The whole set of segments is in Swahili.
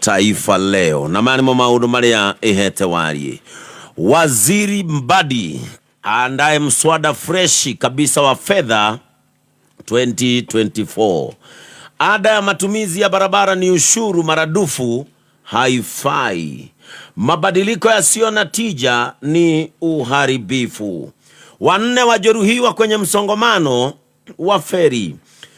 Taifa Leo na manimo maundu maria ihete warie. Waziri Mbadi aandaye mswada freshi kabisa wa fedha 2024. Ada ya matumizi ya barabara ni ushuru maradufu, haifai. Mabadiliko yasiyo na tija ni uharibifu. Wanne wajeruhiwa kwenye msongomano wa feri.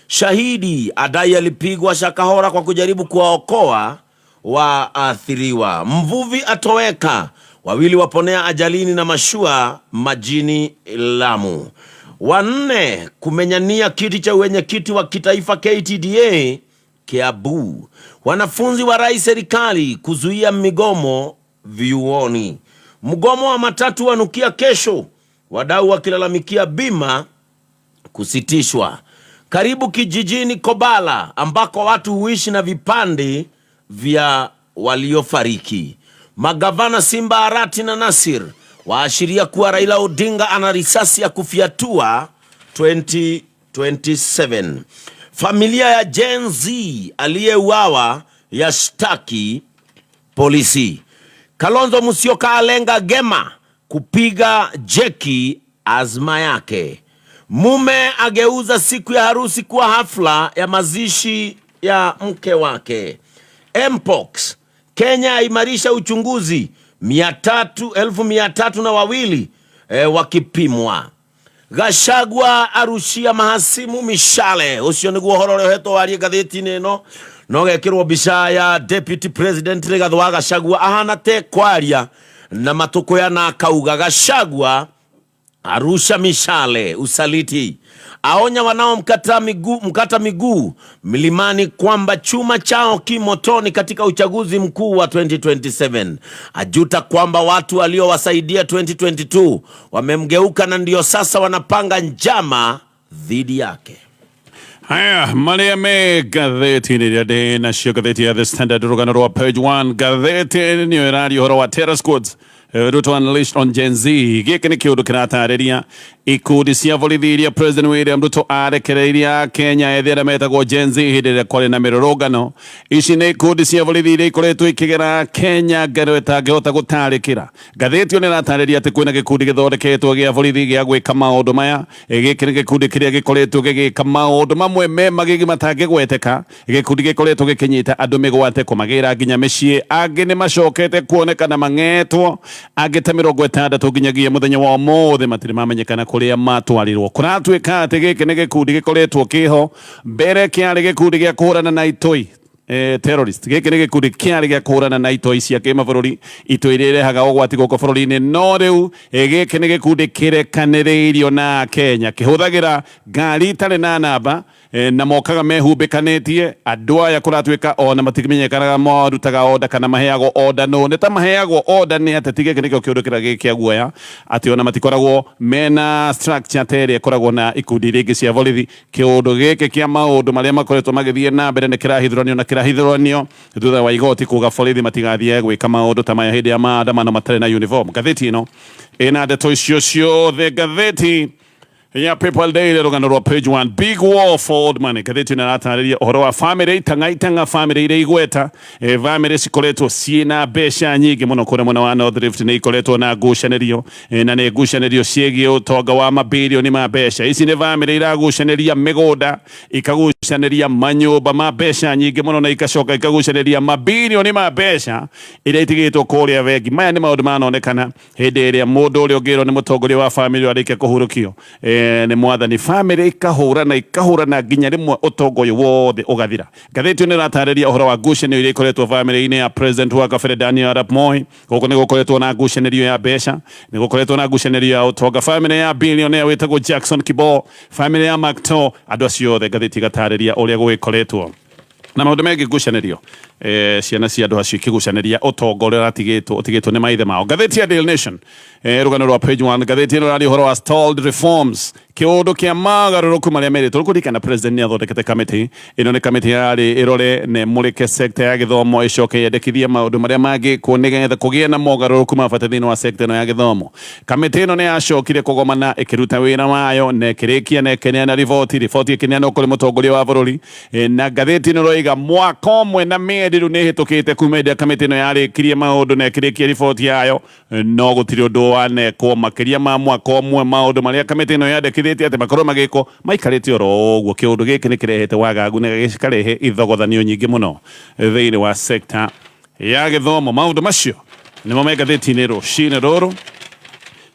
Shahidi adai alipigwa shakahora kwa kujaribu kuwaokoa waathiriwa. Mvuvi atoweka. Wawili waponea ajalini na mashua majini Lamu. Wanne kumenyania kiti cha wenyekiti wa kitaifa KTDA Kiambu. Wanafunzi wa rai serikali kuzuia migomo vyuoni. Mgomo wa matatu wanukia kesho. Wadau wakilalamikia bima kusitishwa. Karibu kijijini Kobala ambako watu huishi na vipande vya waliofariki. Magavana Simba Arati na Nasir waashiria kuwa Raila Odinga ana risasi ya kufiatua 2027. Familia ya Gen Z aliyeuawa yashtaki polisi. Kalonzo Musyoka alenga Gema kupiga jeki azma yake. Mume ageuza siku ya harusi kuwa hafla ya mazishi ya mke wake. Mpox, Kenya imarisha uchunguzi 1,302 wakipimwa. Gachagua arushia mahasimu mishale. Ucio niguo horore heto warie gatheti-ini ino. No gekirwo bica ya Deputy President Rigathi wa Gachagua ahana te kwaria na matuko na kauga. Gachagua arusha mishale usaliti. Aonya wanao mkata miguu milimani kwamba chuma chao kimotoni katika uchaguzi mkuu wa 2027. Ajuta kwamba watu waliowasaidia 2022 wamemgeuka na ndio sasa wanapanga njama dhidi yake. Haya, maria me gatheti ni rade na shio gatheti ya The Standard rugano rwa page 1. Gatheti ni radio horo wa Terrace Goods. Ruto unleashed on Gen Z. Giki ni kiundu kiratarĩria ikundi cia borithi President William Ruto arekereiria Kenya ethera metagwo Gen Z hĩndĩ ĩrĩa kwarĩ na mĩrũrũngano. Ici nĩ ikundi cia borithi iria ikoretwo ikĩgera Kenya ngero ĩtangĩhota gũtarĩkĩra. Ngathĩti ĩyo nĩĩratarĩria atĩ kwĩna gĩkundi gĩthondeketwo gĩa borithi gĩa gwĩka maũndũ maya. Gĩkĩ nĩ gĩkundi kĩrĩa gĩkoretwo gĩgĩka maũndũ mamwe magigi matangĩgweteka. Gĩkundi gĩkoretwo gĩkĩnyita andũ mĩgwate kũmagĩra nginya mĩciĩ. Angĩ nĩ macokete kuonekana mang'etwo. Agĩte 60 nginyagia mũthenya wa ũmũthĩ matirĩ mamenyekana kũrĩa matwarirwo. Kũratuĩka atĩ gĩkĩ nĩ gĩkundi gĩkoretwo kĩho mbere kĩarĩ gĩkundi gĩa kũhũrana na itoi terrorist. Gĩkĩ nĩ gĩkundi kĩarĩ gĩa kũhũrana na itoi cia kĩmabũrũri, itoi iria irehaga ũgwati gũkũ bũrũri-inĩ. No rĩu gĩkĩ nĩ gĩkundi kĩrekanĩrĩirio na Kenya, kĩhũthagĩra ngari itarĩ na namba na mokaga mehumbĩkanĩtie. Andũ aya kũratuĩka ona matikimenyekanaga marutaga oda kana maheagwo oda. No nĩ ta maheagwo oda nĩ ateti. Gĩkĩ nĩkĩo kĩũndũ kĩrĩa gĩkĩa guoya atĩ ona matikoragwo mena structure ta ĩrĩa ĩkoragwo na ikundi iria ingĩ cia borithi. Kĩũndũ gĩkĩ kĩa maũndũ marĩa makoretwo magĩthiĩ na mbere nĩ kĩrahithũranio na kĩrahithũranio thutha wa igoti kuga borithi matigathiĩ gwĩka maũndũ ta maya hĩndĩ ya maandamano matarĩ na uniform. Ngathĩti ĩno ĩna ndeto icio ciothe. Ngathĩti ya People Daily rugano rwa page 1. Big war for old money. Gatheti nĩratarĩria ũhoro wa family itanga family iria igweta. Family cikoretwo ciĩna mbeca nyingĩ mũno kũrĩa mwena wa North Rift. Nĩ ikoretwo na ngucanĩrio na nĩ ngucanĩrio ciĩgiĩ ũtonga wa mabilioni ma mbeca. Ici nĩ family iragucanĩria mĩgũnda, ikagucanĩria manyũmba ma mbeca nyingĩ mũno na ikacoka ikagucanĩria mabilioni ma mbeca iria itigĩtwo kũrĩa bengi. Maya nĩ maũndũ manonekana hĩndĩ ĩrĩa mũndũ ũrĩa ũngĩrwo nĩ mũtongoria wa family arĩkia kũhurũkio ni mwathani. Family ikahũrana nginya rĩmwe ũtongo ũyũ wothe ũgathira. Ngathĩti ĩyo nĩĩratarĩria ũhoro wa ngucanĩrio iria ikoretwo family-inĩ ya President wa kabere Daniel Arap Moi. Gũkũ nĩ gũkoretwo na ngucanĩrio ya mbeca, nĩ gũkoretwo na ngucanĩrio ya ũtonga. Family ya billionaire wĩtagwo Jackson Kibo, family ya Macto, andũ acio othe ngathĩti igatarĩria ũrĩa gũgĩkoretwo na maũndũ mengĩ ngucanĩrio ciana cia andũ acio ikĩgucanĩria ũtonga ũrĩa ũtigĩtwo nĩ maithe mao. Ngathĩti ya Daily Nation rugano rwa page 1. Ngathĩti ĩno rarĩ ũhoro wa stalled reforms. kiundu kia magaruruku maria meritwo kurikana president ni athondekete kamiti ino ni kamiti yari irore ne mulike sector ya githomo icoke yendekithie maundu maria mangi kunigetha kugie na mogaruruku mabata thiini wa sector no ya githomo. Kamiti ino ni yacokire kugomana ikiruta wira wayo na ikirikia na ikineana riboti ikineana kuri mutongoria wa bururi na ngatheti ino roiga mwaka umwe na mieri riu ni hitukite kuma indi kamiti ino yarikirie maundu na ikirikia riboti yayo no gutiri undu wanekwo makiria ma mwaka umwe maundu maria kamiti ino yandikithitie ati makorwo magiko maikarite oro uguo kiundu giki ni kirehete wagagu na gikarehe ithogothanio nyingi muno thiini wa sector ya githomo. Maundu macio nimo me ngatheti-ini rucini ruru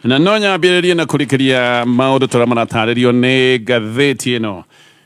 na no nyambiririe na kurikiria maundu turia marataririo ni ngatheti ino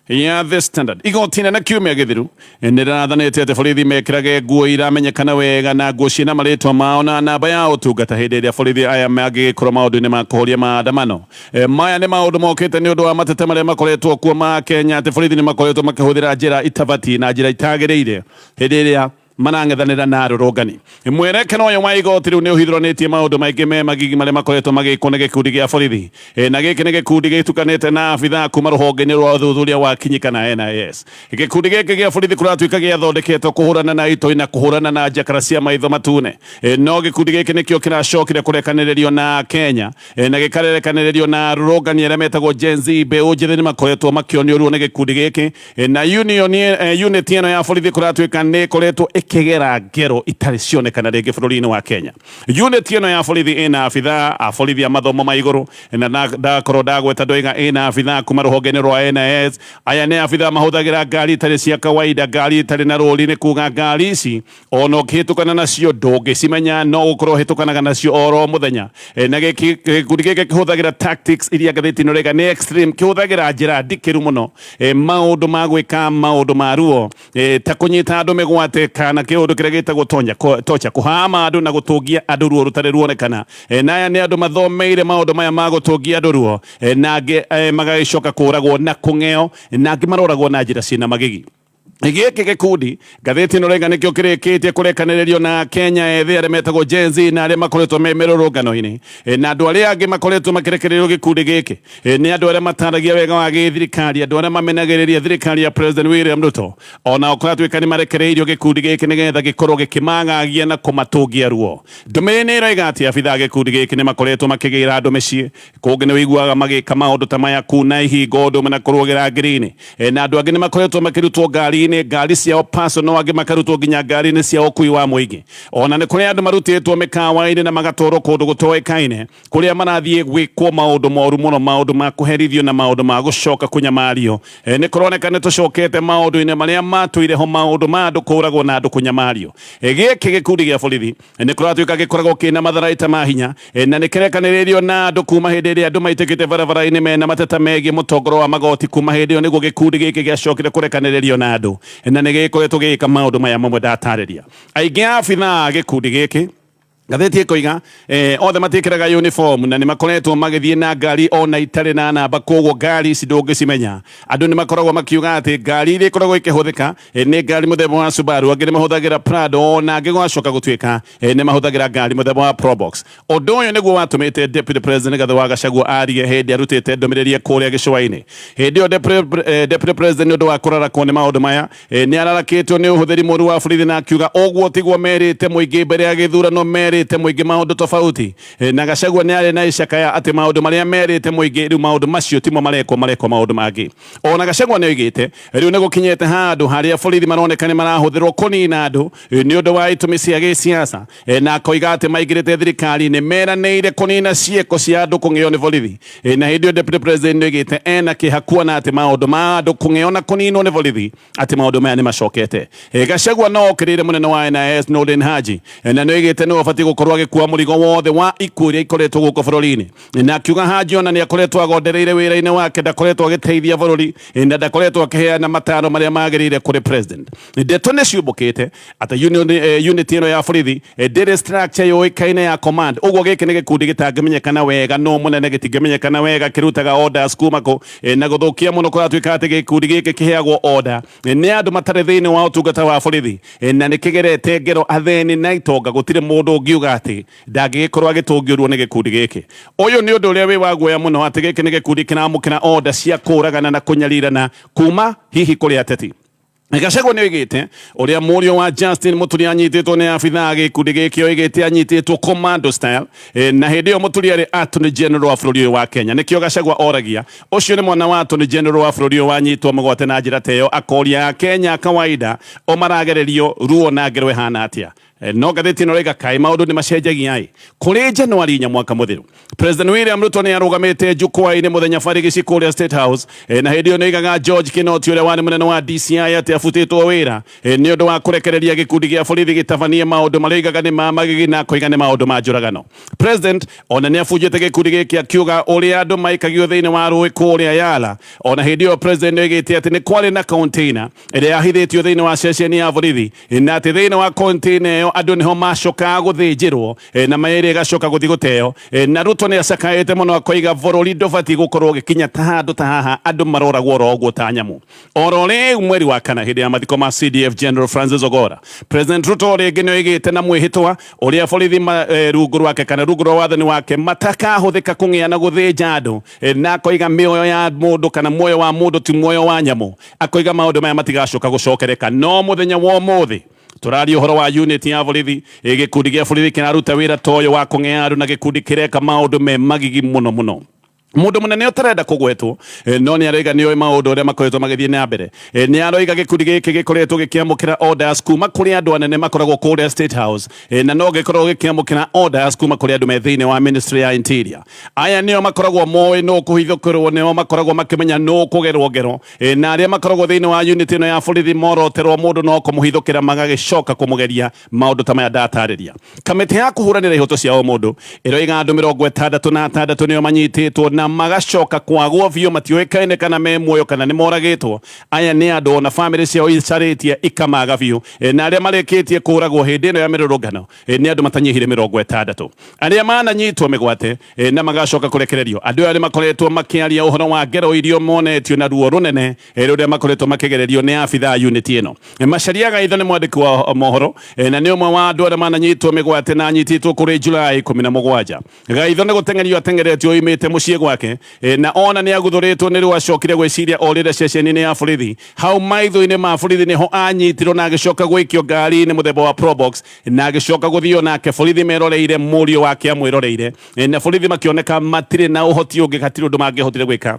ya The Standard. Igoti na kiumia githiru nirathanite ati borithi mekirage nguo iramenyekana wega na nguo ciina maritwa mao na namba ya utungata hindi iria borithi aya magikorwo maundu-ini ma kuhoria maandamano. Maya ni maundu mokite ni undu wa matete maria makoretwo kuo ma Kenya ati borithi ni makoretwo makihuthira njira itabati na njira itagiriire hindi iria manangethanira na arurungani. Mwerekano uyu wa igoti riu ni uhithuranitie maundu maingi me magigi maria makoretwo magikwo ni gikundi gia borithi na giki ni gikundi gitukanite na abithaa kuma ruhonge-ini rwa uthuthuria wa kinyika na NIS. Gikundi giki gia borithi kuratuika giathondeketwo kuhurana na itoi na kuhurana na njakara cia maitho matune. No gikundi giki nikio kiracokire kurekaniririo na Kenya na gikarekaniririo na arurungani aria metagwo Gen Z mbeũ njĩthĩ ni makoretwo makionio ruo ni gikundi giki na unit ino ya borithi kuratuika ni koretwo ikigera ngero itari cionekana ringi bururi-ini wa Kenya. Unit ino ya borithi ina abithaa a borithi a mathomo ma iguru na ndakorwo ndagweta ndoiga ina abithaa kuma ruhonge-ini rwa NIS. Aya ni abithaa mahuthagira ngari itari cia kawaida, ngari itari na roli, ni kuga ngari ici ona ukihitukana nacio ndungicimenya no gukorwo hitukanaga nacio oro muthenya. Na gikundi giki kihuthagira tactics iria ngatheti-ini rega ni extreme, kihuthagira njira ndikiru muno maundu ma gwika maundu ma ruo ta kunyita andu migwate kana kiundu kiria gitagwo tocha kuhama andu na gutungia andu ruo rutari ruonekana. Na aya ni andu mathomeire maundu maya ma gutungia andu ruo na magagicoka kuragwo na kung'eo na angi maroragwo na njira ciina magigi. Giki gikundi ngatheti ino rega nikio kirikitie kurekaniririo na Kenya ethi aria metagwo Gen Z na aria makoretwo me mirurungano-ini na andu aria angi makoretwo makirekererio gikundi giki ni andu aria mataragia wega wa githirikari, andu aria mamenagiriria thirikari ya President William Ruto ona okoratuika ni marekereirio gikundi giki nigetha gikorwo gikimagagia na kumatungia ruo. Ndumiriri ni iroiga ati abithaa gikundi giki ni makoretwo makigira andu micii, kungi ni wiguaga magika maundu ta maya kuna ihingo undu na kurugira ngiri-ini na andu angi ni makoretwo makirutwo ngari-ini, ngari ciao personal, angi makarutwo nginya ngari-ini cia ukui wa muingi. Ona ni kuri andu marutitwo mikawa-ini na magatwarwo kundu gutoekaine kuria marathie gwikwo maundu moru muno, maundu ma kuherithio na maundu ma gucoka kunyamario. Ni kuroneka ni tucokete maundu-ini maria matuire ho maundu ma andu kuragwo na andu kunyamario. Giki gikundi gia borithi ni kuratuika gikoragwo kina matharaita ma hinya na ni kirekaniririo na andu kuma hindi iria andu maitikite barabara-ini mena mateta megie mutongoro wa magoti. Kuma hindi iyo niguo gikundi giki giacokire kurekaniririo na andu na ni gikoretwo gigika maundu maya mamwe ndatariria. Aingi a abithaa gikundi giki ngatheti ikoiga othe matikiraga uniform na ni makoretwo magithie na ngari ona itari na namba, koguo ngari ici ndungicimenya. Andu ni makoragwo makiuga ati ngari iria ikoragwo ikihuthika ni ngari muthemba wa Subaru, angi ni mahuthagira Prado na angi gwacoka gutuika ni mahuthagira ngari muthemba wa Probox. Undu uyu niguo watumite Deputy President Rigathi wa Gachagua arie hindi arutite ndumiriri kuria gicua-ini. Hindi iyo Deputy President undu wa kurarakwo ni maundu maya ni ararakitwo ni uhuthiri muru wa borithi na akiuga uguo tiguo merite muingi mbere ya githurano merite muingi maundu tofauti. Na Gachagua ni ari na icaka ya ati maundu maria merite muingi riu maundu macio timo marekwo maundu mangi. Ona Gachagua ni oigite riu ni gukinyete handu haria borithi maroneka ni marahuthirwo kunina andu ni undu wa itumi cia giciaca na koiga ati maingirite thirikari ni meraniire kunina cieko cia andu kung'eo ni borithi. Na hindi iyo Deputy President ni oigite ena kihakua na ati maundu ma andu kung'eo na kuninwo ni borithi ati maundu maya ni macokete. Gachagua no okirire munene wa NIS Noordin Haji na ni oigite ni obati gukorwo agikua murigo wothe wa ikuũ iria ikoretwo guku bururi-ini na akiuga Haji ona ni akoretwo agondereire wira-ini wake, ndakoretwo agiteithia bururi na ndakoretwo akiheana mataro maria magirire kuri president. Ndeto ni ciumbukite ati unit ino ya borithi ndiri structure yoikaine ya command. Uguo giki ni gikundi gitangimenyekana wega, no munene gitingimenyekana wega kirutaga orders kuma ku na guthukia muno kuratuika ati gikundi giki kiheagwo order ni andu matari thiini wa utungata wa borithi na ni kigerete ngero atheni na itonga. Gutire mundu ungi akiuga ati ndangĩkorwo agĩtũngĩũrwo nĩ gĩkundi gĩkĩ. Ũyũ nĩ ũndũ ũrĩa wĩ wa guoya mũno atĩ gĩkĩ nĩ gĩkundi kĩramũkĩra order cia kũragana na kũnyarirana kuma hihi kũrĩ ateti. Gachagua nĩ oigĩte ũrĩa mũriũ wa Justin Muturi anyitĩtwo nĩ abithaa gĩkundi gĩkĩ oigĩte anyitĩtwo commando style na hĩndĩ ĩyo Muturi arĩ Attorney General wa bũrũri ũyũ wa Kenya. Nĩkĩo Gachagua oragia ũcio nĩ mwana wa Attorney General wa bũrũri ũyũ wanyitwo mũgwate na njĩra ta ĩyo, akoria Kenya kawaida o maragererio ruo na ngero ĩhana atĩa. No ngathĩti ĩno rauga kaĩ maũndũ nĩ macenjagia kũrĩ Januari 4 mwaka mũthiru President William Ruto nĩ arũgamĩte jukwaa-inĩ mũthenya barĩgĩci kũrĩa State House na hĩndĩ ĩyo nĩ oigaga George Kinoti ũrĩa warĩ mũnene wa DCI atĩ abutĩtwo wĩra nĩ ũndũ wa kũrekereria gĩkundi gĩa borithi gĩtabanie maũndũ marĩa oigaga nĩ ma magigi na kũiga nĩ maũndũ ma njũragano. President ona nĩ abunjĩte gĩkundi gĩkĩ akiuga ũrĩa andũ maikagio thĩinĩ wa rũĩ kũrĩa Yala. Ona hĩndĩ ĩyo President oigĩte atĩ nĩ kwarĩ na container ĩrĩa yahithĩtio thĩinĩ wa ceceni ya borithi na atĩ thĩinĩ wa container ĩyo andũ nĩho macoka gũthĩnjĩrwo na maĩrĩ ĩgacoka gũthiĩ gũteo. Na Ruto nĩ acakaĩte mũno akoiga bũrũri ndũbatiĩ gũkorwo ũgĩkinya ta handũ ta haha andũ maroragwo oro ũguo ta nyamũ. Oro rĩu mweri wa kana hĩndĩ ya mathiko ma CDF General Francis Ogora, President Ruto rĩngĩ nĩ oigĩte na mwĩhĩtwa ũrĩa borithi rungu rwake kana rungu rwa wathani wake matakahũthĩka kũng'ĩa na gũthĩnja andũ na akoiga mĩoyo ya mũndũ kana muoyo wa mũndũ ti muoyo wa nyamũ. Akoiga maũndũ maya matigacoka gũcokereka. No mũthenya wa ũmũthĩ tũraria ũhoro wa unit ya borithi, gĩkundi gĩa borithi kĩraruta wĩra ta ũyũ wa kũng'ĩa andũ na gĩkundi kĩreka maũndũ me magigi mũno mũno. Mũndũ mũnene ũtarenda kũgwetwo no nĩ aroiga nĩ oĩ maũndũ ũrĩa makoretwo magĩthiĩ na mbere. Nĩ aroiga gĩkundi gĩkĩ gĩkoretwo gĩkĩamũkĩra orders kuma kũrĩ andũ anene makoragwo kũrĩa State House na no gĩkoragwo gĩkĩamũkĩra orders kuma kũrĩ andũ me thĩinĩ wa Ministry ya Interior. Aya nĩo makoragwo moĩ no kũhithũkĩrwo, nĩo makoragwo makĩmenya no kũgerwo ngero na arĩa makoragwo thĩinĩ wa unit ĩno ya borithi moroterwo mũndũ no kũmũhithũkĩra magagĩcoka kũmũgeria maũndũ ta maya ndatarĩria. Kamĩtĩ ya kũhũranĩra ihooto cia o mũndũ ĩroiga andũ 66 nĩo manyitĩtwo na magacoka kwagwo biũ, matiũĩkaine kana me muoyo kana nĩ moragĩtwo. Aya nĩ andũ ona famĩlĩ ciao icarĩtie ikamaga biũ na arĩa marĩkĩtie kũragwo hĩndĩ ĩno ya mĩrũrũngano nĩ andũ matanyihire 60. Arĩa mananyitwo mĩgwate na magacoka kũrekererio, andũ arĩa makoretwo makĩaria ũhoro wa ngero irio monetio na ruo rũnene rũrĩa makoretwo makĩgererio nĩ abithaa unit ĩno. Macharia Gaitho nĩ mwandĩki wa mohoro na nĩ ũmwe wa andũ arĩa mananyitwo mĩgwate na anyitĩtwo kũrĩ Julai 17. Gaitho nĩ gũteng'erio atengeretio oimĩte mũciĩ gwake na ona nĩ aguthũrĩtwo nĩ rĩu acokire gwĩciria orĩre ceceni-inĩ ya borithi. Hau maitho-inĩ ma borithi nĩho anyitirwo na agĩcoka gũikio ngari-inĩ mũthemba wa Probox na agĩcoka gũthiĩ nake borithi meroreire, mũriũ wake amwĩroreire na borithi makĩoneka matirĩ na ũhoti ũngĩ, hatirĩ ũndũ mangĩhotire gwĩka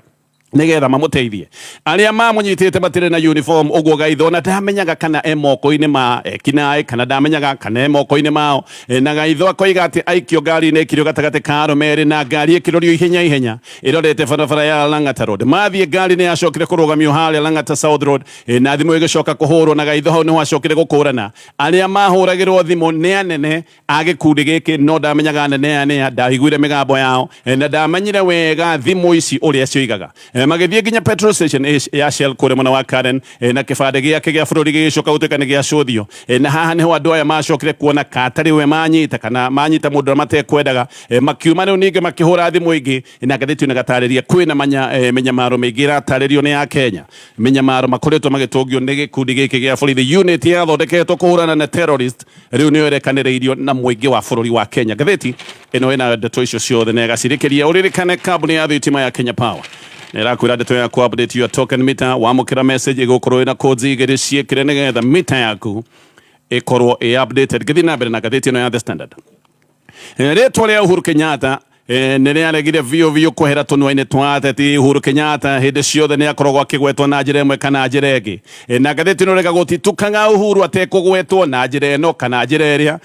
nigetha mamũteithie. Arĩa mamũnyitĩte matirĩ na uniform, ũguo Gaitho na ndamenyaga kana e moko-inĩ ma ekinaĩ kana ndamenyaga kana e moko-inĩ mao. Na Gaitho akoiga atĩ aikio ngari-inĩ ĩkĩrio gatagatĩ ka arũme erĩ na ngari ĩkĩrorio ihenya ihenya ĩrorete barabara ya Lang'ata Road. Mathiĩ ngari nĩ yacokire kũrũgamio harĩa Lang'ata South Road na thimũ ĩgĩcoka kũhũrwo na Gaitho hau nĩho acokire gũkũrana arĩa mahũragĩrwo thimũ nĩ anene a gĩkundi gĩkĩ, no ndamenyaga anene aya, ndaiguire mĩgambo yao na ndamenyire wega thimũ ici ũrĩa cioigaga. Magĩthiĩ nginya petrol station ya Shell kũrĩ mwena wa Karen na kĩbandĩ gĩake gĩa bũrũri gĩgĩcoka gũtuĩka nĩ gĩacũthio na haha nĩho andũ aya macokire kuona katarĩ we manyita kana manyita mũndũ ũrĩa matekwendaga. Makiuma rĩu ningĩ makĩhũra thimũ ingĩ na ngathĩti gatarĩria kwĩna mĩnyamaro mĩingĩ ĩratarĩrio nĩ ya Kenya, mĩnyamaro makoretwo magĩtũngio nĩ gĩkundi gĩkĩ gĩa borithi. Unit yathondeketwo kũhũrana na terrorist rĩu nĩyo ĩrekanĩrĩirio na mũingĩ wa bũrũri wa Kenya. Ngathĩti ĩno ĩna ndeto icio ciothe na ĩgacirĩkĩria ũririkane kambuni ya thitima ya Kenya Power nĩrakwĩra ndeto ya ku-update your token meter. Wamũkĩra message ĩgũkorwo ĩna codes igĩrĩ ciĩkĩre nĩgetha meter yaku ĩkorwo ĩ-updated. Gĩthiĩ na mbere na ngathĩti ĩno ya The Standard. Rĩtwa rĩa Uhuru Kenyatta nĩ rĩaregire biũ kwehera tũnua-inĩ twa ateti. Uhuru Kenyatta hĩndĩ ciothe nĩ akoragwo akĩgwetwo na njĩra ĩmwe kana njĩra ĩngĩ, na ngathĩti ĩno rega gũtitukaga Uhuru atekũgwetwo na njĩra ĩno kana njĩra ĩrĩa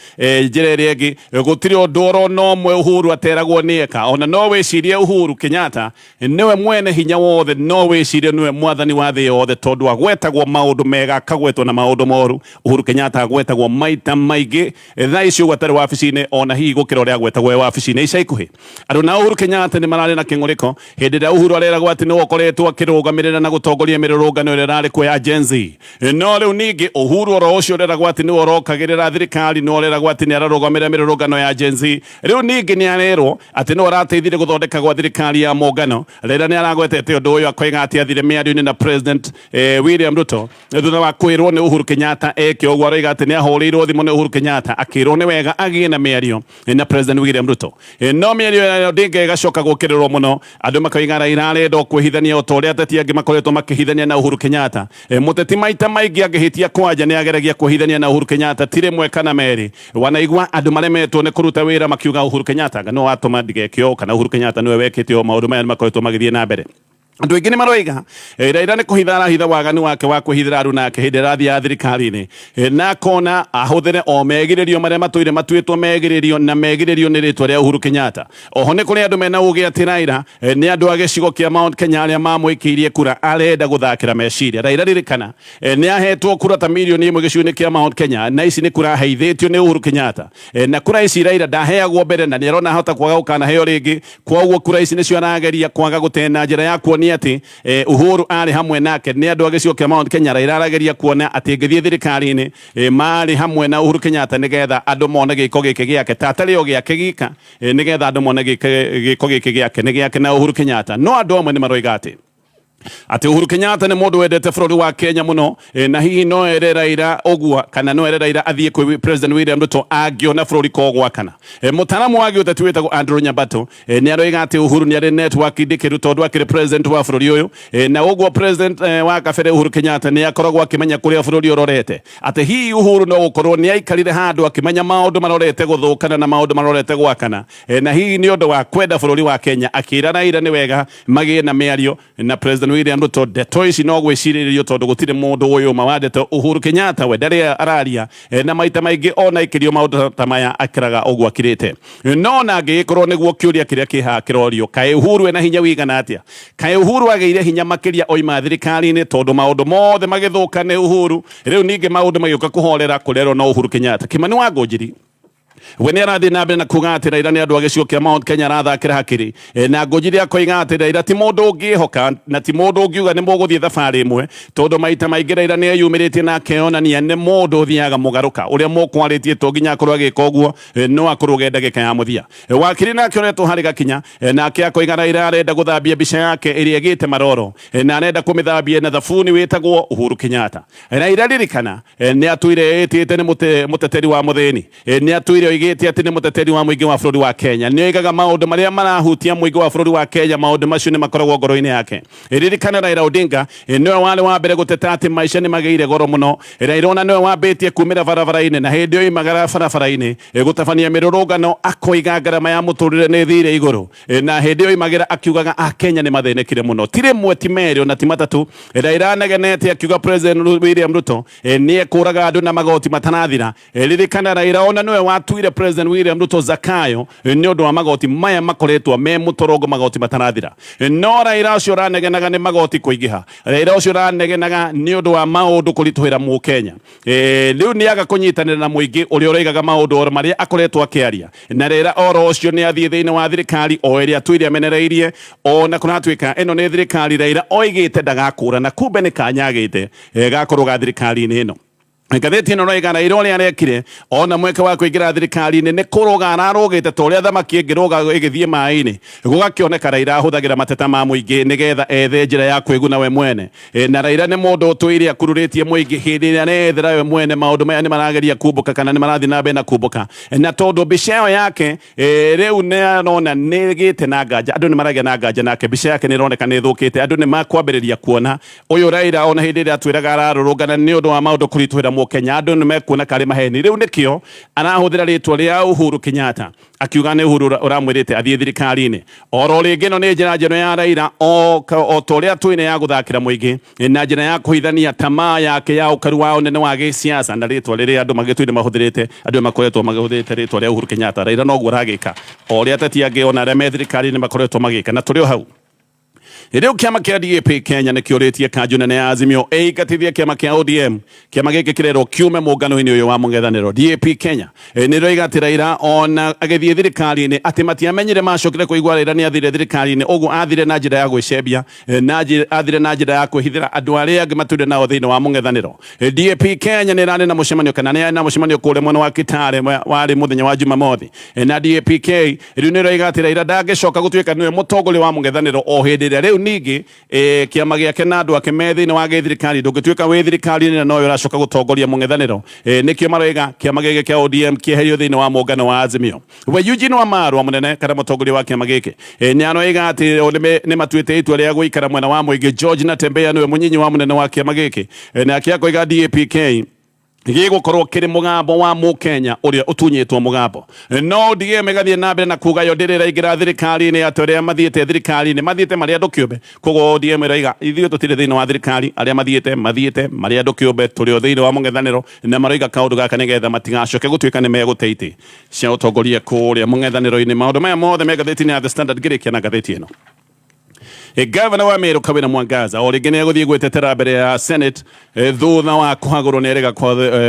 ĩngĩ. Gũtirĩ ũndũ orona ũmwe Uhuru ateragwo nĩ eka. Ona no wĩcirie Uhuru Kenyatta nĩwe mwene hinya wothe, no wĩcirie nĩwe mwathani wa thĩ yothe, tondũ agwetagwo maũndũ mega akagwetwo na maũndũ moru. Uhuru Kenyatta agwetagwo maita maingĩ thaa ici ũguo atarĩ wabici-inĩ, ona hihi gũkĩra ũrĩa agwetagwo wabici-inĩ ica ikuhĩ. andu na Uhuru Kenyatta ni marari na kinguriko hindi ria Uhuru areragwo ati ni wokoretwo akirugamirira na gutongoria mirurungano ira rari kwa Gen Z no riu ningi Uhuru oro ucio areragwo ati ni worokagirira thirikari no areragwo ati ni ararugamirira mirurungano ya Gen Z riu ningi ni arerwo ati no arateithire guthondeka gwa thirikari ya muungano rira ni aragwetete undu uyu akoiga ati athire miario-ini na President William Ruto thutha wa kwirwo ni Uhuru Kenyatta eke uguo aroiga ati ni ahuriirwo thimu ni Uhuru Kenyatta akirwo ni wega agie na miario na President William Ruto no miario ya Odinga igacoka gukirirwo muno andu makoiga Raila arenda kwihithania o toria ateti angi makoretwo makihithania na Uhuru Kenyatta muteti maita maingi angihitia kwanja ni ageragia kwihithania na Uhuru Kenyatta tire mweka na meri wanaigwa andu maremetwo ni kuruta wira makiuga Uhuru Kenyatta no atuma ndigekio kana Uhuru Kenyatta niwe wekete o maundu maya makoretwo magithie na mbere andu aingi ni maroiga Raila ni kuhithara hitha waganu wake wa kuhithira andu nake hindi rathia thirikari-ini na kona ahuthire o megiririo maria matwire matwitwo megiririo na megiririo ni ritwa ria Uhuru Kenyatta oho ni kuri andu mena ugi ati Raila ni andu a gicigo kia Mount Kenya aria mamwikiirie kura arenda guthakira meciria Raila ririkana ni ahetwo kura ta milioni 1 gicigo-ini kia Mount Kenya na ici ni kura heithitio ni Uhuru Kenyatta na kura ici Raila ndaheagwo mbere na ni arona hota kwaga gukana heo ringi kwoguo kura ici nicio arageria kwaga gutena njira ya kuonia ati Uhuru ari hamwe nake ni andu agicigo kia Mount Kenya Raila arageria kuona ati ngithie thirikari-ini mari hamwe na Uhuru Kenyatta nigetha andu mone giko giki giake tatario giake gika nigetha andu mone giko giki giake ni giake na Uhuru Kenyatta no andu amwe ni maroiga ati Uhuru Kenyatta ni mundu wendete bururi wa Kenya muno na hihi no ere Raila ogua kana no ere Raila athie kwi President William Ruto agiona bururi kogwa kana mutaramu wagi uteti witagwo Andrew Nyabato ni aroiga ati Uhuru ni ari network ndikiru tondu akiri president wa bururi uyu na ogua president wa kabere Uhuru Kenyatta ni akoragwo akimenya kuria bururi urorete ati hihi Uhuru no gukorwo ni aikarire handu akimenya maundu marorete guthukana na maundu marorete gwakana na hihi ni undu wa kwenda bururi wa Kenya akira Raila ni wega magie na miario na President William Ruto ndeto ici no gwiciririo tondu gutire mundu uyu mawandete Uhuru Kenyatta we ndari araria na maita maingi ona ikirio maundu ta maya akiraga ogwa akirite no na ngikorwo niguo kiuria kiria kiha kirorio kae Uhuru ena hinya wigana atia kae Uhuru ageire hinya makiria oima thirikari-ini tondu maundu mothe magithuka ni Uhuru riu ningi maundu magiuka kuhorera kurerwo no Uhuru Kenyatta Kimani Wangũnjiri we ni arathi na mbere na kuga ati Raila ni andu a gicigo kia Mount Kenya arathakira hakiri na Ngũnjiri akoiga ati Raila ti mundu ungihoka na ti mundu ungiuga ni muguthie thabari imwe tondu maita maingi Raila ni eyumiritie na akeonania ni mundu uthiaga mugaruka uria mukwaritie to nginya akorwo agika uguo no akorwo genda gika ya muthia wakiri nake oretwo hari gakinya nake akoiga Raila arenda guthambia mbica yake iria igite maroro na arenda kumithambia na thabuni witagwo Uhuru Kenyatta Raila ririkana ni atwire etite ni muteteri wa muthini ni atwire oigite ati ni muteteri wa muingi wa bururi wa Kenya ni oigaga maundu maria marahutia muingi wa bururi wa Kenya maundu macio ni makoragwo ngoro-ini yake ririkana Raila Odinga niwe wale wa mbere guteta ati maisha ni mageire goro muno Raila ona niwe wambitie kumira barabara-ini na hindi oimagara barabara-ini gutabania mirurungano akoiga ngarama ya muturire ni thire iguru na hindi oimagira akiugaga Kenya ni mathenekire muno tire mwe ti meri ona ti matatu Raila negenete akiuga President William Ruto ni ekuraga andu na magoti matanathira ririkana Raila ona niwe watuire President William Ruto zakayo ni undu wa magoti maya makoretwo me mutorongo magoti matanathira no Raila ucio ranegenaga ni magoti kuingiha Raila ucio ranegenaga ni undu wa maundu kurituhira mu Kenya riu ni aga kunyitanira na muingi uria ureigaga maundu oro maria akoretwo akiaria na Raila oro ucio ni athie thiini wa thirikari o iria tuire amenereirie ona kunatuika eno ni thirikari Raila oigite ndagakura na kumbe ni kanyagite gakorwo ga thirikari-ini ino ngatheti ino noiga Raila uria arekire ona mweke wa kuingira thirikari-ini ni kuroga ararogite ta uria thamaki ingiroga igithie mai-ini gugakioneka Raila ahuthagira mateta ma muingi nigetha ethe njira ya kwiguna we mwene na Raila ni mundu utwire akururitie muingi hindi iria nethera we mwene maundu maya ni marageria kumbuka kana ni marathi na mbere na kumbuka na tondu mbica io yake riu ni arona ni gite na nganja andu ni maragia na nganja nake mbica yake ni ironeka ni thukite andu ni makwambiriria kuona uyu Raila ona hindi iria atwiraga ararurungana ni undu wa maundu kurituhira Kenya andu ni mekuona kari maheni riu nikio arahuthira ritwa ria Uhuru Kenyatta akiuga ni Uhuru uramwirite athie thirikari-ini oro ringi no ni njira njeno ya Raila o toria twine ya guthakira muingi na njira ya kuhithania tamaa yake ya ukaru wa unene wa giciaca na ritwa riria andu magitwire mahuthirite andu makoretwo mahuthirite ritwa ria Uhuru Kenyatta Raila no guo ragika oria ateti angi ona aria me thirikari-ini makoretwo magika na turi o hau Rĩu kĩama kĩa DAP Kenya nĩ kĩũrĩtie kanjũ nene ya Azimio ĩingatithie kĩama kĩa ODM. Kĩama gĩkĩ kĩrerwo kiume mũngano-inĩ ũyũ wa mũng'ethanĩro. DAP Kenya nĩroiga atĩ Raila ona agĩthiĩ thirikari-inĩ atĩ matiamenyire macokire kũigua Raila nĩ athire thirikari-inĩ, ũguo athire na njĩra ya gwĩcembia, athire na njĩra ya kwĩhithĩra andũ arĩa angĩ matũire nao thĩinĩ wa mũng'ethanĩro. DAP Kenya nĩ ĩrarĩ na mũcemanio kana nĩ na mũcemanio kũrĩa mwena wa Kitale warĩ mũthenya wa Jumamothi, na DAP rĩu nĩroiga atĩ Raila ndangĩcoka gũtuĩka nĩwe mũtongoria wa mũng'ethanĩro o hĩndĩ ĩrĩa. Rĩu ningĩ kĩama gĩake na andũ ake me thĩinĩ wa gĩthirikari, ndũngĩtuĩka wĩ thirikari-inĩ na nowe ũracoka gũtongoria mũng'ethanĩro. Nĩkĩo maroiga kĩama gĩkĩ kĩa ODM kĩeherio thĩinĩ wa mũngano wa Azimio. We Eugene Wamalwa mũnene kana mũtongoria wa kĩama gĩkĩ nĩ aroiga atĩ nĩ matuĩte itua rĩa gũikara mwena wa mũingĩ. George Natembeya nĩwe mũnyinyi wa mũnene wa kĩama gĩkĩ, nake akoiga DAP gĩgũkorwo kĩrĩ mũgambo wa mũkenya ũrĩa ũtunyĩtwo mũgambo. No ODM ĩgathiĩ na mbere na kuga yo ndĩrĩ ĩraingĩra thirikari-inĩ atĩ arĩa mathiĩte thirikari-inĩ mathiĩte marĩ andũ kĩũmbe. Koguo ODM ĩroiga ithuĩ tũtirĩ thĩinĩ wa thirikari, arĩa mathiĩte marĩ andũ kĩũmbe, tũrĩ o thĩinĩ wa mũng'ethanĩro, na maroiga kaũndũ gaka nĩgetha matigacoke gũtuĩka nĩ megũte itĩ cia ũtongoria kũrĩa mũng'ethanĩro-inĩ. Maũndũ maya mothe me ngathĩti-inĩ ya The Standard ngĩrĩkia na ngathĩti ĩno. Gavana wa Meru Kawira Mwangaza o rĩngĩ nĩ egũthiĩ gwĩtetera mbere ya Senate thutha wa kũhagũrwo nĩ erĩga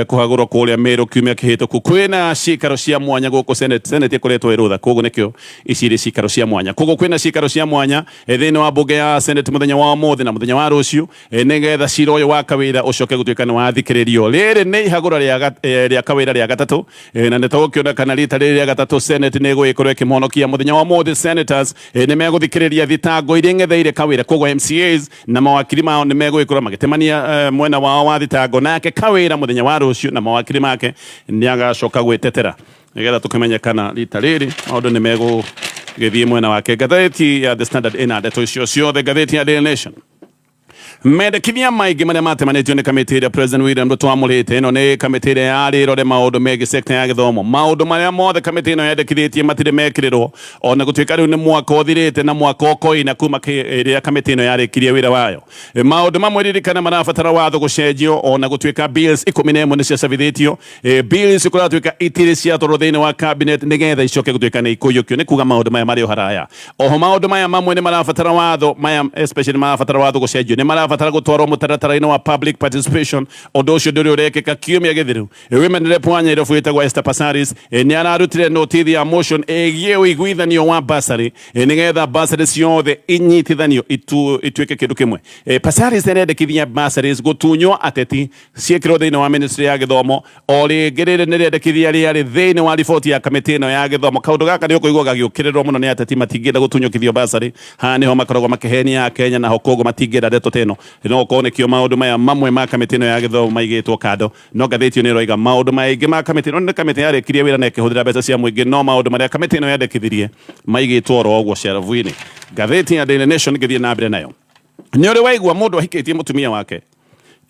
kũhagũrwo kũrĩa Meru kiumia kĩhĩtũku. Kwĩna cikaro cia mwanya gũkũ Senate. Senate ĩkoretwo ĩrũtha, koguo nĩkĩo ici irĩ cikaro cia mwanya. Koguo kwĩna cikaro cia mwanya thĩinĩ wa mbunge ya Senate mũthenya wa ũmũthĩ na mũthenya wa rũciũ, nĩgetha cira ũyũ wa Kawira ũcoke gũtuĩka nĩ wathikĩrĩrio. Rĩrĩ nĩ ihagũra rĩa Kawira rĩa gatatũ, na nĩ tũgũkĩona kana rita rĩrĩ rĩa gatatũ Senate nĩ ĩgũgĩkorwo ĩkĩmũhonokia. Mũthenya wa ũmũthĩ Senators nĩ megũthikĩrĩria thitango iria ing'etheire Kawira. Koguo MCAs na mawakiri mao nĩ megũgĩkorwo magĩtemania mwena wao wa thitango, nake Kawira mũthenya wa rũciũ na mawakiri make nĩ agacoka gwĩtetera, nĩgetha tũkĩmenyekana rita rĩrĩ maũndũ nĩ megũgĩthiĩ mwena wake. Ngathĩti ya The Standard ĩna ndeto icio ciothe. Ngathĩti ya Daily Nation mendekithia maingĩ marĩa matemanĩtio nĩ kamĩtĩ ĩrĩa President William Ruto amũrĩte. Ĩno nĩ kamĩtĩ ĩrĩa yarĩrore maũndũ megiĩ sector ya gĩthomo. Maũndũ marĩa mothe kamĩtĩ ĩno yendekithĩtie matirĩ mekĩrĩrwo, ona gũtuĩka rĩu nĩ mwaka ũthirĩte na mwaka ũkoina kuma rĩrĩa kamĩtĩ ĩno yarĩkirie wĩra wayo. Maũndũ mamwe ririkana marabatara watho gũcenjio, ona gũtuĩka bills 11 nĩ ciacabithĩtio. Bills kũratuĩka itirĩ ciatwarwo thĩinĩ wa cabinet nĩgetha icoke gũtuĩka nĩ ikũiyũkio. Nĩ kuga maũndũ maya marĩ o haraya. Oho maũndũ maya mamwe nĩ marabatara watho, maya especially marabatara watho gũcenjio, nĩ marabatara gũtwarwo mũtaratara-inĩ wa public participation. Ũndũ ũcio ndũrĩ ũrekĩka kiumia gĩthiru. Women rep wa Nyairobu wĩtagwo Esther Passaris nĩ ararutire notithi ya motion ĩgiĩ ũiguithanio wa bursary, nĩgetha bursary ciothe inyitithanio ituĩke kĩndũ kĩmwe. Passaris nĩrendekithia bursaries gũtunywo ateti ciĩkĩrwo thĩinĩ wa ministry ya gĩthomo. O rĩngĩ rĩrĩ nĩrendekithia rĩarĩ thĩinĩ wa riboti ya kamĩtĩ ĩno ya gĩthomo. Kaũndũ gaka nĩ ũkũigua gagĩũkĩrĩrwo mũno nĩ ateti matingĩenda gũtunyũkithio bursary. Haha nĩho makoragwo makĩhenia Kenya, naho koguo matingĩenda ndeto ta ĩno. No okorwo nĩkĩo maũndũ maya mamwe ma kamĩtĩ ĩno ya gĩthomo maigĩtwo kando. No ngathĩti ĩno ĩroiga maũndũ maingĩ ma kamĩtĩ ĩno nĩ kamĩtĩ yarĩkirie wĩra na ĩkĩhũthĩra mbeca cia mũingĩ, no maũndũ marĩa kamĩtĩ ĩno yendekithirie maigĩtwo oro ũguo cerabu-inĩ. Ngathĩti ya Daily Nation ngĩthiĩ na mbere nayo. Nĩ ũrĩ waigua mũndũ ahikĩtie mũtumia wake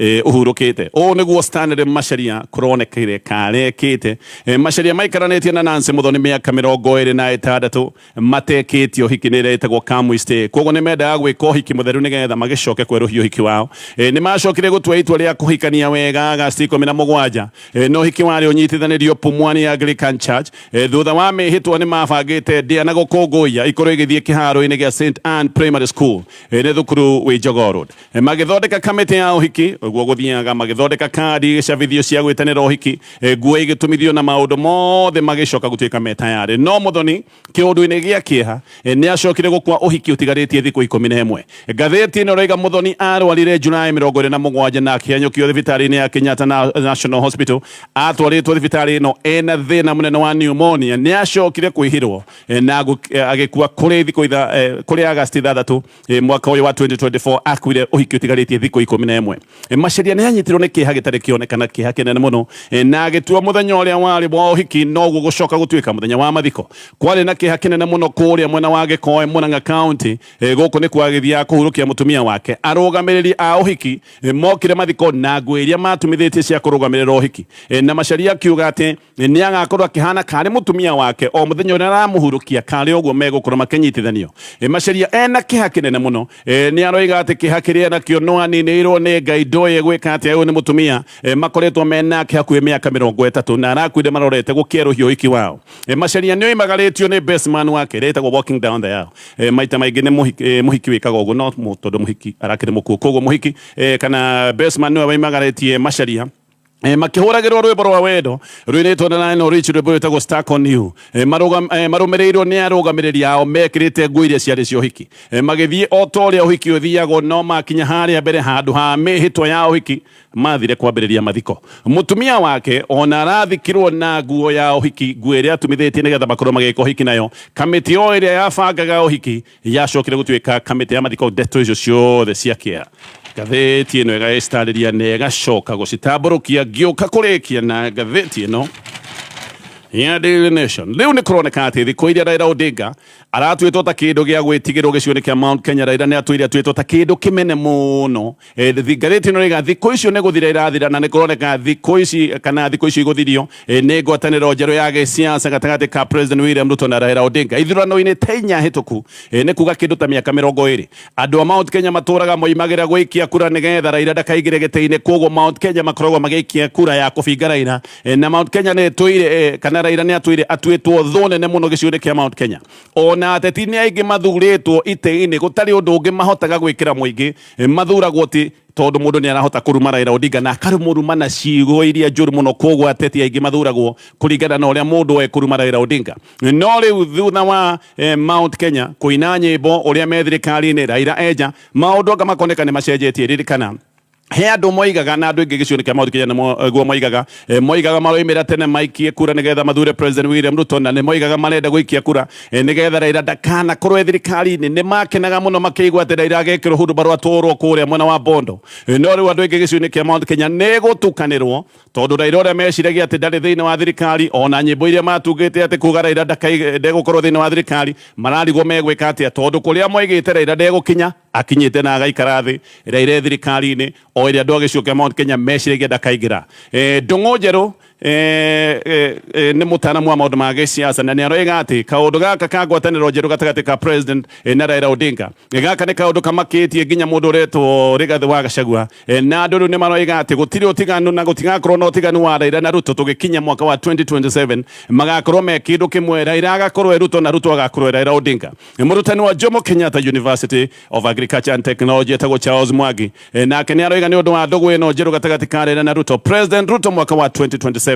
uhurũkĩte. Ũũ nĩguo Stanley Macharia kũronekire karekĩte. Macharia maikaranĩtie na Nancy Muthoni mĩaka 26 matekĩtie ũhiki nĩ ĩrĩa ĩtagwo Kamũiste. Koguo nĩ mendaga gwĩka ũhiki mũtheru nĩgetha magĩcoke kwerũhia ũhiki wao. Nĩ macokire gũtua itua rĩa kũhikania wega Agasti 17. No ũhiki warĩ ũnyitithanĩrio Pumwani Anglican Church. Thutha wa mĩhĩtwa nĩ mabangĩte ndĩa na gũkũngũiya ikorwo igĩthiĩ kĩharo-inĩ gĩa St Anne Primary School nĩ thukuru wĩ Jogoo Road. Magĩthondeka kamĩtĩ ya ũhiki, guo gũthiaga magĩthondeka kandi gĩcabithio cia gwĩtanĩra ũhiki, nguo igĩtumithio na maũndũ mothe magĩcoka gũtuĩka metayarĩ. No Muthoni kĩũndũ-inĩ gĩa kĩeha nĩ acokire gũkua ũhiki ũtigarĩtie thikũ 11. Ngathĩti ĩno ĩroiga Muthoni arwarire Julai 27 na akĩhanyũkio thibitarĩ-inĩ ya Kenyatta National Hospital. Atwarĩtwo thibitarĩ ĩno ena thĩna mũnene wa pneumonia. Nĩ acokire kwĩhĩrwo na agĩkua kũrĩ Agasti 3 mwaka ũyũ wa 2024, akuire ũhiki ũtigarĩtie thikũ 11. Macharia nĩ anyitirwo nĩ kĩeha gĩtarĩ kĩonekana, kĩeha kĩnene mũno, na agĩtua mũthenya ũrĩa warĩ wa ũhiki noguo gũcoka gũtuĩka mũthenya wa mathiko. Kwarĩ na kĩeha kĩnene mũno kũrĩa mwena wa Gĩkoe, Murang'a County. Gũkũ nĩ kwagĩthiaga kũhurũkia mũtumia wake. Arũgamĩrĩri a ũhiki mokire mathiko na nguo iria matumithĩtie cia kũrũgamĩrĩra ũhiki, na Macharia akiuga atĩ nĩ agakorwo akĩhana karĩ mũtumia wake o mũthenya ũrĩa aramũhurũkia, karĩ ũguo megũkorwo makĩnyitithanio. Macharia ena kĩeha kĩnene mũno. Nĩ aroiga atĩ kĩeha kĩrĩa nakĩo no aninĩirwo nĩ Ngai matijoye gwika atia uyu ni mutumia makoretwo menake hakuhi miaka 30 na arakuire marorete gukieruhia uhiki wao macaria nio imagaritio ni best man wake retagwo walking down the aisle maita maingi ni muhiki wikaga uguo no tondu muhiki arakire mukuo koguo muhiki kana best man nio waimagaritie macaria makihuragirwo rwimbo rwa wendo rwinitwo na Lionel Richie rwimbo rwitagwo Stuck on You marumirirwo ni arugamiriri ao mekirite nguo iria ciari cia uhiki magithie o ta uria uhiki uthiagwo no makinya haria mbere handu ha mihitwa ya uhiki mathire kwambiriria mathiko mutumia wake ona arathikirwo na nguo ya uhiki nguo iria atumithitie nigetha makorwo magika uhiki nayo kamiti o iria yabangaga uhiki yacokire gutuika kamiti ya mathiko ndeto icio ciothe ciakia gatheti ino ĩgaĩcitariria na ĩgacoka gũcitamburukia ngĩũka kũrĩkia na gatheti ĩno ya Daily Nation riu ni kuroneka ati thikũ iria Raila Odinga aratuĩtwo ta kĩndũ gĩa gwĩtigĩrwo gĩcigo-inĩ kĩa Mount Kenya. Raila nĩ atuĩtwo ta kĩndũ kĩmene mũno ngathĩti ĩno rĩga thikũ icio nĩ gũthira irathira na nĩ kũroneka thikũ ici kana thikũ icio igũthirio nĩ ngwatanĩro njerũ ya gĩsiasa gatagatĩ ka President William Ruto na Raila Odinga ithurano-inĩ ta inya hĩtũku nĩ kuga kĩndũ ta mĩaka 20 andũ a Mount Kenya matũraga moimagĩra gũikia kura nĩgetha Raila ndakaigĩre gĩtĩ-inĩ koguo Mount Kenya makoragwo magĩikia kura ya kũbinga Raila na Mount Kenya nĩ tũire kana Raila nĩ atuĩtwo thũ nene mũno gĩcigo-inĩ kĩa Mount Kenya ona ateti nĩ aingĩ mathurĩtwo itĩ-inĩ gũtarĩ ũndũ ũngĩ mahotaga gwĩkĩra mũingĩ mathuragwo ti tondu mundu ni arahota kuruma Raila Odinga na akarumuruma na ciugo iria njuru muno koguo ateti aingi mathuragwo kuringana na uria mundu kuruma Raila Odinga no riu thutha wa Mount Kenya kuina nyimbo uria me thirikari-inĩ Raila enja maundu anga makoneka ni macenjetie ririkana he andu moigaga na andu ingi gicigo-inĩ kĩa Mount Kenya nĩguo moigaga maroimĩra tene maikie kura nĩgetha mathure President William Ruto na nĩ moigaga marenda gũikia kura nĩgetha Raila ndakanakorwo thirikari-inĩ nĩ makenaga mũno makĩigua atĩ Raila agekĩrwo hurumbarũ atwarwo kũrĩa mwena wa Bondo no rĩu andũ aingĩ gĩcigo-inĩ kĩa Mount Kenya nĩ gũtukanĩrwo tondũ Raila ũrĩa meciragia atĩ ndarĩ thĩinĩ wa thirikari ona nyĩmbo iria matungĩte atĩ kuga Raila ndegũkorwo thĩinĩ wa thirikari mararigwo megwĩka atĩa tondũ kũrĩa moigĩte Raila ndegũkinya akinyĩte na agaikara thĩ Raila thirikari-inĩ o iria andũ a gĩcigo kĩa Mount Kenya meciragia ndakaingĩra ndũng'ũ njerũ nĩ mũtaaramu wa maũndũ ma gĩsiasa na nĩ aroiga atĩ kaũndũ gaka ka ngwatanĩro njerũ gatagatĩ ka President na Raila Odinga gaka nĩ kaũndũ kamakĩtie nginya mũndũ ũretwo Rigathĩ wa Gachagua na andũ rĩu nĩ maroiga atĩ gũtirĩ ũtiganu na gũtigakorwo na ũtiganu wa Raila na Ruto tũgĩkinya mwaka wa 2027 magakorwo me kĩndũ kĩmwe Raila agakorwo Ruto na Ruto agakorwo Raila Odinga mũrutani wa Jomo Kenyatta University of Agriculture and Technology etagwo Charles Mwangi nake nĩ aroiga nĩ ũndũ wa ndũgũ ĩno njerũ gatagatĩ ka Raila na Ruto President Ruto mwaka wa 2027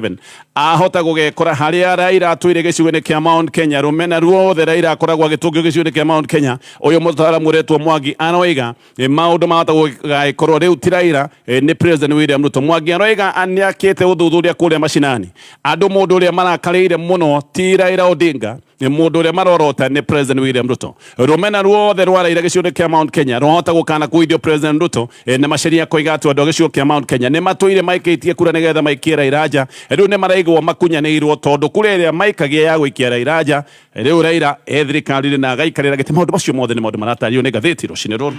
ahota gũgekora harĩa Raila atũire gĩcigo-inĩ kĩa Mount Kenya rũmena ruothe Raila akoragwo agĩtũngio gĩcigo-inĩ kĩa Mount Kenya ũyũ mũtaaramu ũretwo Mwangi aroiga maũndũ mahota gũgĩkorwo rĩu ti Raila nĩ President William Ruto Mwangi aroiga nĩakĩte ũthuthuria kũrĩa macinani andũ mũndũ ũrĩa marakarĩire mũno ti Raila Odinga mundu uria marorota ni President William Ruto rumena ruothe rwa Raila gĩcigo kĩa Mount Kenya rohota gũkana kuithio President Ruto na maceria koiga atĩ andũ a gĩcigo kĩa Mount Kenya nĩ matũire maikĩtie kura nĩgetha maikie Raila nja rĩu nĩ maraigwo makunyanĩirwo tondũ kura ĩrĩa maikagia ya gũikia Raila nja rĩu Raila thirikari-inĩ na agaikarĩra gĩtĩ maũndũ macio mothe nĩ maũndũ maratario nĩ gathĩti rũcinĩ rũrũ.